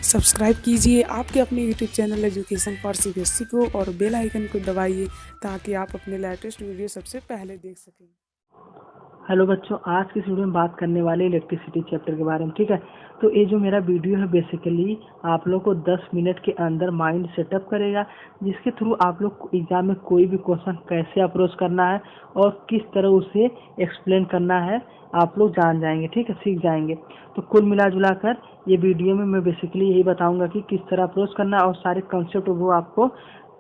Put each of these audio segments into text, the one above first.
Subscribe कीजिए आपके अपने YouTube channel education for CBSE को और बेल आइकन को दबाइए ताकि आप अपने लेटेस्ट वीडियो सबसे पहले देख सकें। हेलो बच्चों, आज की इस वीडियो में बात करने वाले इलेक्ट्रिसिटी चैप्टर के बारे में। ठीक है, तो ये जो मेरा वीडियो है बेसिकली आप लोग को 10 मिनट के अंदर माइंड सेटअप करेगा, जिसके थ्रू आप लोग को एग्जाम में कोई भी क्वेश्चन कैसे अप्रोच करना है और किस तरह उसे एक्सप्लेन करना है आप लोग जान जाएंगे। ठीक है, सीख जाएंगे। तो कुल मिला जुला कर ये वीडियो में मैं बेसिकली यही बताऊंगा कि किस तरह अप्रोच करना है और सारे कॉन्सेप्ट वो आपको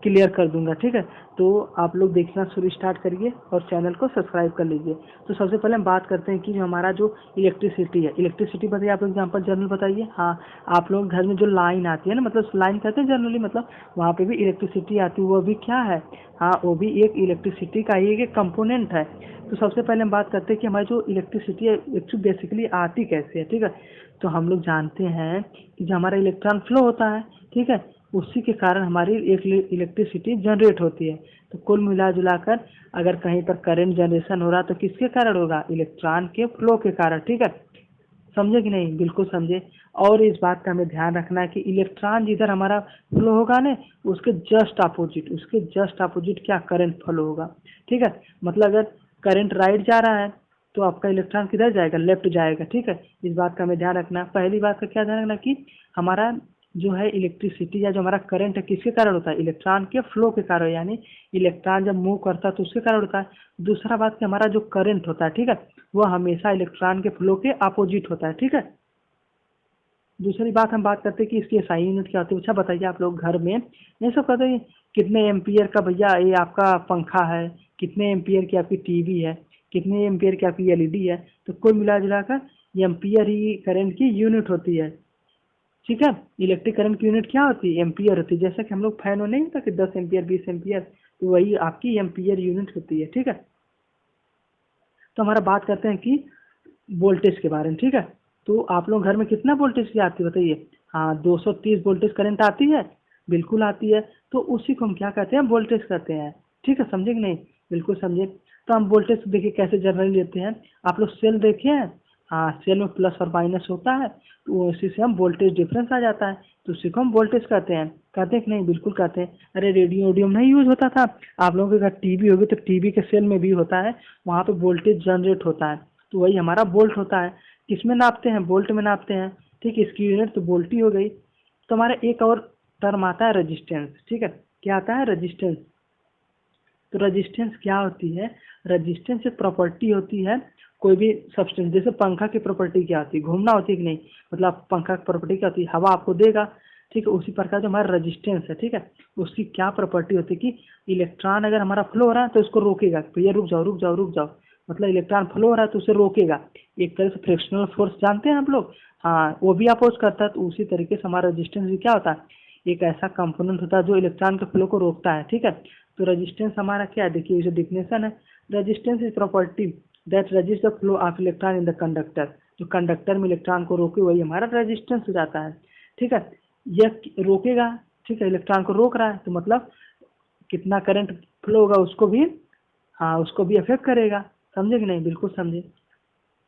क्लियर कर दूंगा। ठीक है, तो आप लोग देखना शुरू स्टार्ट करिए और चैनल को सब्सक्राइब कर लीजिए। तो सबसे पहले हम बात करते हैं कि जो हमारा जो इलेक्ट्रिसिटी है, इलेक्ट्रिसिटी बताइए आप लोग एग्जाम्पल जनरल बताइए। हाँ, आप लोग घर में जो लाइन आती है ना, मतलब लाइन कहते हैं जनरली, मतलब वहाँ पे भी इलेक्ट्रिसिटी आती है, वो भी क्या है? हाँ, वो भी एक इलेक्ट्रिसिटी का ही एक कंपोनेंट है। तो सबसे पहले हम बात करते हैं कि हमारी जो इलेक्ट्रिसिटी है एक्चुअली बेसिकली आती कैसे है। ठीक है, तो हम लोग जानते हैं कि जो हमारा इलेक्ट्रॉन फ्लो होता है, ठीक है, उसी के कारण हमारी एक इलेक्ट्रिसिटी जनरेट होती है। तो कुल मिला जुलाकर अगर कहीं पर करंट जनरेशन हो रहा तो किसके कारण होगा? इलेक्ट्रॉन के फ्लो के कारण। ठीक है, समझे कि नहीं? बिल्कुल समझे। और इस बात का हमें ध्यान रखना है कि इलेक्ट्रॉन जिधर हमारा फ्लो होगा ना, उसके जस्ट अपोजिट क्या करंट फ्लो होगा। ठीक है, मतलब अगर करंट राइट जा रहा है तो आपका इलेक्ट्रॉन किधर जाएगा? लेफ्ट जाएगा। ठीक है, इस बात का हमें ध्यान रखना। पहली बात का क्या ध्यान रखना कि हमारा जो है इलेक्ट्रिसिटी या जो हमारा करंट है किसके कारण होता है? इलेक्ट्रॉन के फ्लो के कारण, यानी इलेक्ट्रॉन जब मूव करता है तो उसके कारण होता है। दूसरा बात कि हमारा जो करंट होता है, ठीक है, वो हमेशा इलेक्ट्रॉन के फ्लो के अपोजिट होता है। ठीक है, दूसरी बात हम बात करते हैं कि इसकी एसआई यूनिट क्या होती है। अच्छा बताइए, आप लोग घर में ये सब कहते हैं कितने एम्पियर का भैया ये आपका पंखा है, कितने एम्पियर की आपकी टीवी है, कितने एम्पियर की आपकी एलईडी है। तो कुल मिला जुला कर एम्पियर ही करंट की यूनिट होती है। ठीक है, इलेक्ट्रिक करंट की यूनिट क्या होती है? एम्पियर होती है। जैसे कि हम लोग फैन में नहीं होता कि 10 एम्पियर 20 एम्पियर, तो वही आपकी एम्पियर यूनिट होती है। ठीक है, तो हमारा बात करते हैं कि वोल्टेज के बारे में। ठीक है, तो आप लोग घर में कितना वोल्टेज की आती है बताइए? हाँ, 230 वोल्टेज करंट आती है, बिल्कुल आती है। तो उसी को हम क्या कहते हैं? वोल्टेज कहते हैं। ठीक है, समझे कि नहीं? बिल्कुल समझे। तो हम वोल्टेज देखिए कैसे जनरली लेते हैं। आप लोग सेल देखे हैं? हाँ, सेल में प्लस और माइनस होता है, तो उसी से हम वोल्टेज डिफरेंस आ जाता है, तो उसी को हम वोल्टेज कहते हैं। कहते हैं कि नहीं? बिल्कुल कहते हैं। अरे रेडियो वेडियो में नहीं यूज होता था? आप लोगों के घर टीवी होगी तो टीवी के सेल में भी होता है, वहाँ पे वोल्टेज जनरेट होता है, तो वही हमारा वोल्ट होता है। किसमें नापते हैं? वोल्ट में नापते हैं। ठीक है, इसकी यूनिट तो वोल्ट ही हो गई। तो हमारा एक और टर्म आता है रेजिस्टेंस। ठीक है, क्या आता है? रेजिस्टेंस। तो रेजिस्टेंस क्या होती है? रेजिस्टेंस एक प्रॉपर्टी होती है कोई भी सब्सटेंस। जैसे पंखा की प्रॉपर्टी क्या होती है? घूमना होती है कि नहीं? मतलब पंखा की प्रॉपर्टी क्या होती है? हवा आपको देगा। ठीक है, उसी प्रकार जो हमारा रेजिस्टेंस है, ठीक है, उसकी क्या प्रॉपर्टी होती है कि इलेक्ट्रॉन अगर हमारा फ्लो हो रहा है तो उसको रोकेगा, भैया रुक जाओ रुक जाओ रुक जाओ, मतलब इलेक्ट्रॉन फ्लो हो रहा है तो उसे रोकेगा। एक तरह से फ्रिक्शनल फोर्स जानते हैं आप लोग? हाँ, वो भी अपोज करता है। तो उसी तरीके से हमारा रेजिस्टेंस भी क्या होता है? एक ऐसा कंपोनेंट होता है जो इलेक्ट्रॉन के फ्लो को रोकता है। ठीक है, तो रेजिस्टेंस हमारा क्या है? देखिए जो डिफिनेशन है, resistance is property that resist the flow of electron in the conductor. जो कंडक्टर में इलेक्ट्रॉन को रोके वही हमारा रेजिस्टेंस हो जाता है। ठीक है, यह रोकेगा। ठीक है, इलेक्ट्रॉन को रोक रहा है तो मतलब कितना करंट फ्लो होगा उसको भी, हाँ, उसको भी अफेक्ट करेगा। समझे कि नहीं? बिल्कुल समझे।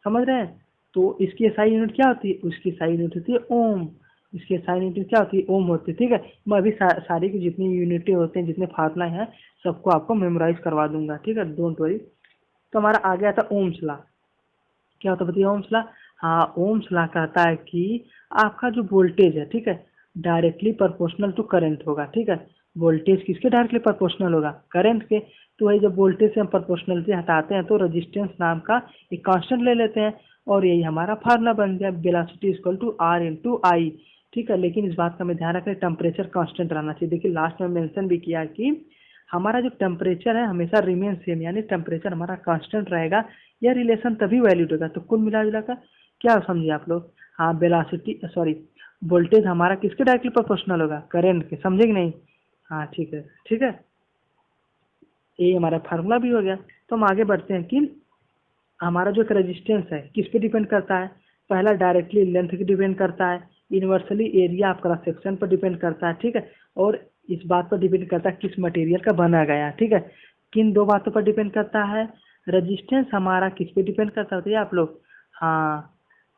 समझ रहे हैं? तो इसकी एसआई यूनिट क्या होती है? उसकी एसआई यूनिट होती है ओम। इसकी एसआई यूनिट क्या होती है? ओम होती है। ठीक है, मैं अभी सारी की जितनी यूनिटें होते हैं, जितने फार्मूला हैं, सबको आपको मेमोराइज करवा दूंगा। ठीक है, डोंट वरी। तो हमारा आ गया था ओम्स लॉ। क्या होता है बताइए ओम्स लॉ? हाँ, ओम्स लॉ कहता है कि आपका जो वोल्टेज है, ठीक है, डायरेक्टली प्रोपोर्शनल टू करंट होगा। ठीक है, वोल्टेज किसके डायरेक्टली प्रोपोर्शनल होगा? करंट के। तो वही जब वोल्टेज से हम प्रोपोर्शनलिटी हटाते हैं तो रेजिस्टेंस नाम का एक कांस्टेंट ले लेते हैं और यही हमारा फार्मूला बन गया, velocity equal to R into I. ठीक है, लेकिन इस बात का हमें ध्यान रखें टेम्परेचर कांस्टेंट रहना चाहिए। देखिए लास्ट में मेंशन भी किया कि हमारा जो टेम्परेचर है हमेशा रिमेन सेम, यानी टेम्परेचर हमारा कांस्टेंट रहेगा। यह रिलेशन तभी वैलिड होगा। तो कुल मिला जुला कर क्या समझिए आप लोग? हाँ, वेलोसिटी सॉरी वोल्टेज हमारा किसके डायरेक्टली प्रोपोर्शनल होगा? करंट के। समझे कि नहीं? हाँ, ठीक है ठीक है, ये हमारा फार्मूला भी हो गया। तो हम आगे बढ़ते हैं कि हमारा जो एक रेजिस्टेंस है किस पे डिपेंड करता है? पहला डायरेक्टली लेंथ पे डिपेंड करता है, universally area of cross section पर डिपेंड करता है। ठीक है, और इस बात पर डिपेंड करता है किस मटेरियल का बना गया। ठीक है, किन दो बातों पर डिपेंड करता है? रेजिस्टेंस हमारा किस पे डिपेंड करता है आप लोग? हाँ,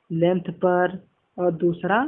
लेंथ पर, और दूसरा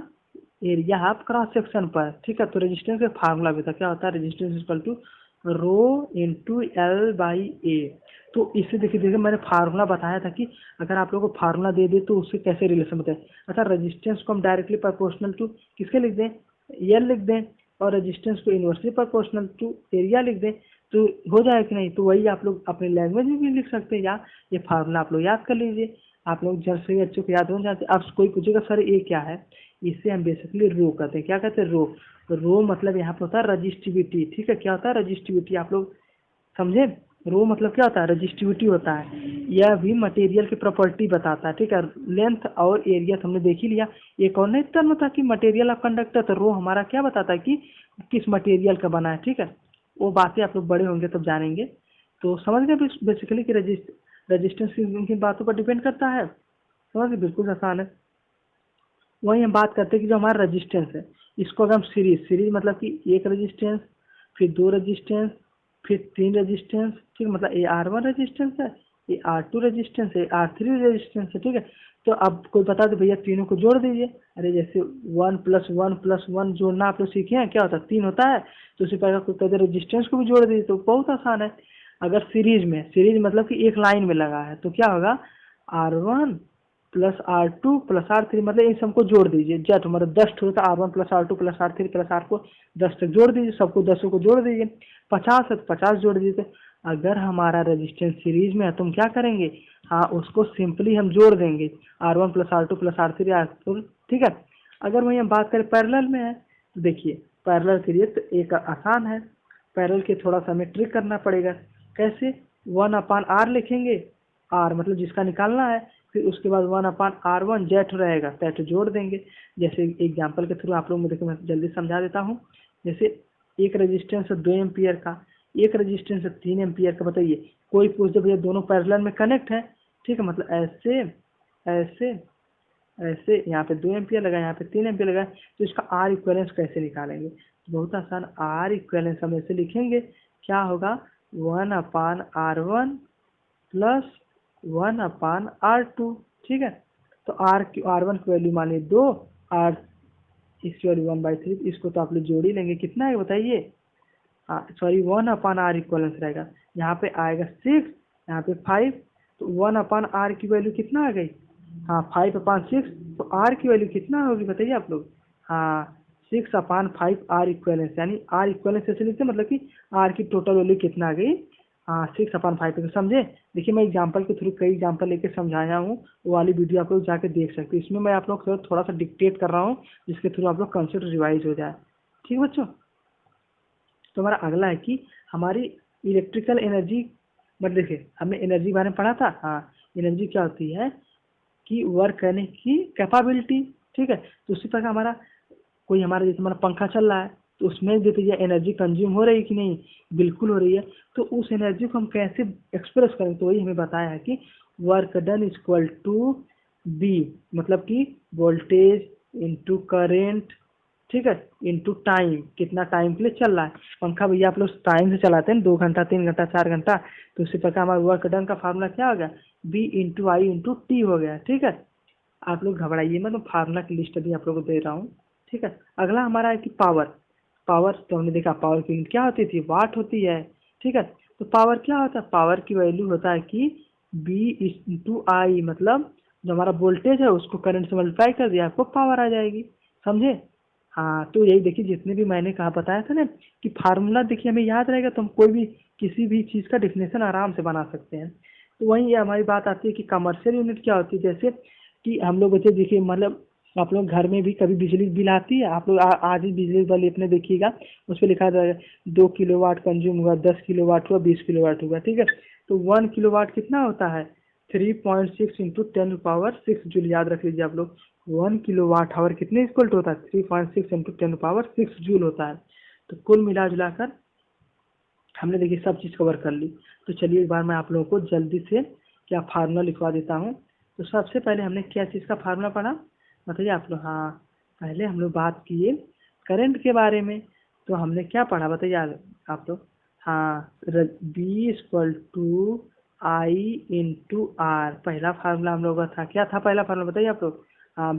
एरिया ऑफ क्रॉस सेक्शन पर, ठीक है। तो रेजिस्टेंस का फार्मूला भी था, क्या होता है, resistance equal to rho into L by A. तो इससे देखिए देखिए मैंने फार्मूला बताया था कि अगर आप लोगों को फार्मूला दे दे तो उससे कैसे रिलेशन बताए। अच्छा, रेजिस्टेंस को हम डायरेक्टली प्रोपोर्शनल टू किसके लिख दें, एल लिख दें, और रेजिस्टेंस को इनवर्सली प्रोपोर्शनल टू एरिया लिख दें, तो हो जाए कि नहीं। तो वही आप लोग अपने लैंग्वेज में भी लिख सकते हैं, या ये फार्मूला आप लोग याद कर लीजिए। आप लोग जब से अच्छे को याद हो जाते। अब कोई पूछेगा सर ये क्या है, इससे हम बेसिकली रो कहते हैं। क्या कहते हैं, रो। रो मतलब यहाँ पे होता है रजिस्टिविटी, ठीक है। क्या होता है, रजिस्टिविटी, आप लोग समझे। रो मतलब क्या होता है, रजिस्टिविटी होता है। यह भी मटेरियल की प्रॉपर्टी बताता है, ठीक है। लेंथ और एरिया तो हमने देख ही लिया। एक और नहीं टर्म था कि मटेरियल ऑफ कंडक्टर, तो रो हमारा क्या बताता है कि किस मटेरियल का बना है, ठीक है। वो बातें आप लोग बड़े होंगे तब जानेंगे। तो समझ गए बेसिकली कि रजिस्टेंस किन बातों पर डिपेंड करता है। समझ गए, बिल्कुल आसान है। वही हम बात करते हैं कि जो हमारा रजिस्टेंस है, इसको अगर हम सीरीज मतलब कि एक रजिस्टेंस, फिर दो रजिस्टेंस, फिर तीन रजिस्टेंस, ठीक है। मतलब ये R1 रजिस्टेंस है, ये R2 रजिस्टेंस है, R3 रजिस्टेंस है, ठीक है। तो अब कोई बता दे भैया तीनों को जोड़ दीजिए। अरे जैसे 1 + 1 + 1 जोड़ना आप लोग सीखे हैं, क्या होता है, 3 होता है। तो उसी प्रकार कोई कहते रजिस्टेंस को भी जोड़ दीजिए, तो बहुत आसान है। अगर सीरीज मतलब कि एक लाइन में लगा है, तो क्या होगा, R1 + R2 + R3, मतलब इन सबको जोड़ दीजिए। जट मतलब 10 होता है, R1 + R2 + R3 + R को 10 तक जोड़ दीजिए, सबको 10 को जोड़ दीजिए। 50 है तो 50 जोड़ दीजिए। अगर हमारा रेजिस्टेंस सीरीज में है तो हम क्या करेंगे, हाँ उसको सिंपली हम जोड़ देंगे, R1 + R2 + R3 R4, ठीक है। अगर वही हम बात करें पैरेलल में है, तो देखिए पैरेलल के लिए तो एक आसान है। पैरेलल के थोड़ा सा हमें ट्रिक करना पड़ेगा। कैसे, 1/R लिखेंगे, आर मतलब जिसका निकालना है, फिर उसके बाद 1/R1 जेट रहेगा, दैट जोड़ देंगे। जैसे एग्जांपल के थ्रू आप लोग देखो, मैं जल्दी समझा देता हूँ। जैसे एक रेजिस्टेंस है 2 एम्पियर का, एक रेजिस्टेंस है 3 एम्पियर का। बताइए, कोई पूछ दे भैया दोनों पैरेलल में कनेक्ट है, ठीक है। मतलब ऐसे ऐसे ऐसे, यहाँ पे 2 एम्पियर लगा, यहाँ पे 3 एम्पियर लगा, तो इसका आर इक्वेलेंस कैसे निकालेंगे, तो बहुत आसान। आर इक्वेलेंस हम ऐसे लिखेंगे, क्या होगा, 1/R1 + 1/R2, ठीक है। तो R1 की वैल्यू मानिए 2, आर इसकी वैल्यू 1/3, इसको तो आप लोग जोड़ ही लेंगे। कितना है बताइए, सॉरी 1/R इक्वलेंस रहेगा। यहाँ पे आएगा 6, यहाँ पे 5, तो 1/R की वैल्यू कितना आ गई, हाँ 5/6। तो R की वैल्यू कितना होगी बताइए आप लोग, हाँ 6/5 R इक्वलेंस, यानी R इक्वलेंस ऐसे लिखते हैं, मतलब कि R की टोटल वैल्यू कितना आ गई, हाँ 6/5। तो समझे। देखिए मैं एग्जांपल के थ्रू कई एग्जांपल लेके समझाया हूँ, वो वाली वीडियो आप लोग जाके देख सकते हैं। इसमें मैं आप लोग को थोड़ा सा डिक्टेट कर रहा हूँ, जिसके थ्रू आप लोग कंसेप्ट रिवाइज हो जाए, ठीक बच्चों। तो हमारा अगला है कि हमारी इलेक्ट्रिकल एनर्जी, मतलब देखिए हमने एनर्जी के बारे में पढ़ा था, हाँ एनर्जी क्या होती है कि वर्क करने की कैपेबिलिटी, ठीक है। तो उसी प्रकार हमारा कोई हमारा जैसे हमारा पंखा चल रहा है, तो उसमें देखिए एनर्जी कंज्यूम हो रही है कि नहीं, बिल्कुल हो रही है। तो उस एनर्जी को हम कैसे एक्सप्रेस करें, तो वही हमें बताया है कि work done equal to be, मतलब कि वोल्टेज इंटू करेंट, ठीक है, इंटू टाइम, कितना टाइम के लिए चल रहा है पंखा। भैया आप लोग टाइम से चलाते हैं 2 घंटा 3 घंटा 4 घंटा, तो उसी प्रकार हमारा वर्क डन का फार्मूला क्या हो गया, B × I × T हो गया, ठीक है। आप लोग घबराइए, मैं तो फार्मूला की लिस्ट अभी आप लोगों को दे रहा हूँ, ठीक है। अगला हमारा है कि पावर। पावर तो हमने देखा पावर की यूनिट क्या होती थी, वाट होती है, ठीक है। तो पावर क्या होता है, पावर की वैल्यू होता है कि B × I, मतलब जो हमारा वोल्टेज है उसको करंट से मल्टीप्लाई कर दिया, आपको पावर आ जाएगी, समझे। हाँ तो यही देखिए, जितने भी मैंने कहा बताया था ना कि फार्मूला देखिए हमें याद रहेगा, तो हम कोई भी किसी भी चीज़ का डेफिनेशन आराम से बना सकते हैं। तो वहीं ये हमारी बात आती है कि कमर्शियल यूनिट क्या होती है। जैसे कि हम लोग बच्चे देखिए, मतलब आप लोग घर में भी कभी बिजली बिल आती है, आप लोग आज ही बिजली बिल अपने देखिएगा, उस पर लिखा रहेगा 2 किलोवाट कंज्यूम हुआ, 10 किलोवाट हुआ, 20 किलोवाट हुआ, ठीक है। तो 1 किलोवाट कितना होता है, 3.6 × 10⁶ जूल, याद रख लीजिए आप लोग। 1 किलोवाट आवर कितने इक्वल होता है, 3.6 × 10⁶ जूल होता है। तो कुल मिला जुलाकर हमने देखिए सब चीज़ कवर कर ली। तो चलिए एक बार मैं आप लोगों को जल्दी से क्या फार्मूला लिखवा देता हूँ। तो सबसे पहले हमने क्या चीज़ का फार्मूला पढ़ा, बताइए आप लोग, हाँ पहले हम लोग बात किए करंट के बारे में। तो हमने क्या पढ़ा बताइए आप लोग, हाँ B = I × R, पहला फार्मूला हम लोग का था, क्या था पहला फार्मूला बताइए आप लोग, हाँ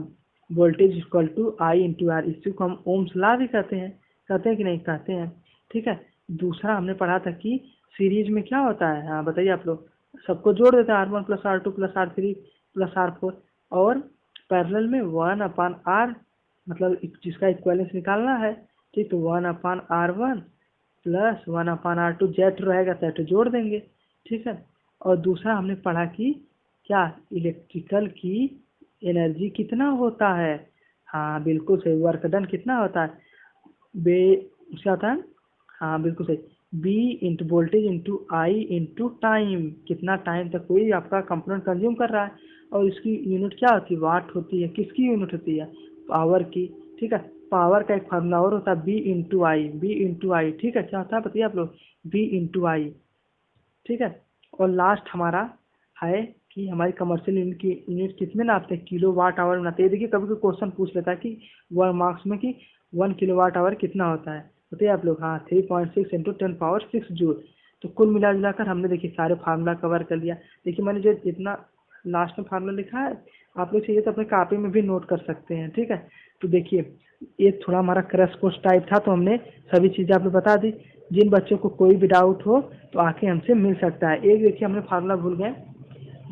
voltage equal to I into R, इसी को हम ओम्स लॉ भी कहते हैं कि नहीं कहते हैं। ठीक है, दूसरा हमने पढ़ा था कि सीरीज में क्या होता है, हाँ बताइए आप लोग, सबको जोड़ देते हैं R1 plus R2 plus R3 plus R4, और पैरेलल में 1/R, मतलब जिसका इक्वेलेंस निकालना है, ठीक, तो 1/R1 प्लस 1/R2, जेट रहेगा तो जोड़ देंगे। ठीक है, और दूसरा हमने पढ़ा कि क्या इलेक्ट्रिकल की एनर्जी कितना होता है, हाँ बिल्कुल सही, वर्क डन कितना होता है, बे क्या होता है, हाँ बिल्कुल सही, बी इंटू वोल्टेज इंटू आई इंटू टाइम, कितना टाइम तक कोई आपका कंपोनेंट कंज्यूम कर रहा है, और इसकी यूनिट क्या होती है, वाट होती है, किसकी यूनिट होती है, पावर की। ठीक है, पावर का एक फार्मूला और होता है B into I, B into I. ठीक है, क्या होता है बताइए आप लोग, बी इंटू आई। ठीक है, और लास्ट हमारा है कि हमारी कमर्शियल यूनिट की यूनिट कितने नापते हैं, किलो वाट आवर बनाते हैं। देखिए कभी कोई क्वेश्चन पूछ लेता है कि 1 मार्क्स में कि 1 किलोवाट आवर कितना होता है, बताइए आप लोग, हाँ 3.6 इंटू 10 पावर 6 जूल। तो कुल मिला जुलाकर हमने देखिए सारे फार्मूला कवर कर लिया। देखिए मैंने जो इतना लास्ट में फार्मूला लिखा है, आप लोग चाहिए तो अपने कॉपी में भी नोट कर सकते हैं। ठीक है, तो देखिए ये थोड़ा हमारा क्रैश कोर्स टाइप था, तो हमने सभी चीज़ें आपको बता दी। जिन बच्चों को कोई भी डाउट हो तो आके हमसे मिल सकता है। एक देखिए हमने फार्मूला भूल गए,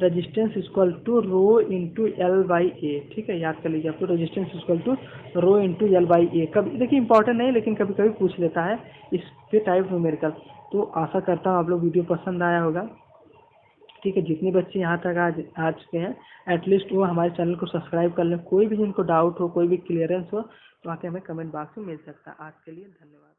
resistance equal to rho into L by A. ठीक है, याद कर लीजिए आपको, resistance equal to rho into L by A. कभी देखिए इंपॉर्टेंट नहीं, लेकिन कभी कभी पूछ लेता है इस पे टाइप न्यूमेरिकल। तो आशा करता हूँ आप लोग वीडियो पसंद आया होगा। ठीक है, जितने बच्चे यहाँ तक आज आ चुके हैं, एटलीस्ट वो हमारे चैनल को सब्सक्राइब कर लें। कोई भी जिनको डाउट हो, कोई भी क्लियरेंस हो, तो आके हमें कमेंट बॉक्स में मिल सकता है। आज के लिए धन्यवाद।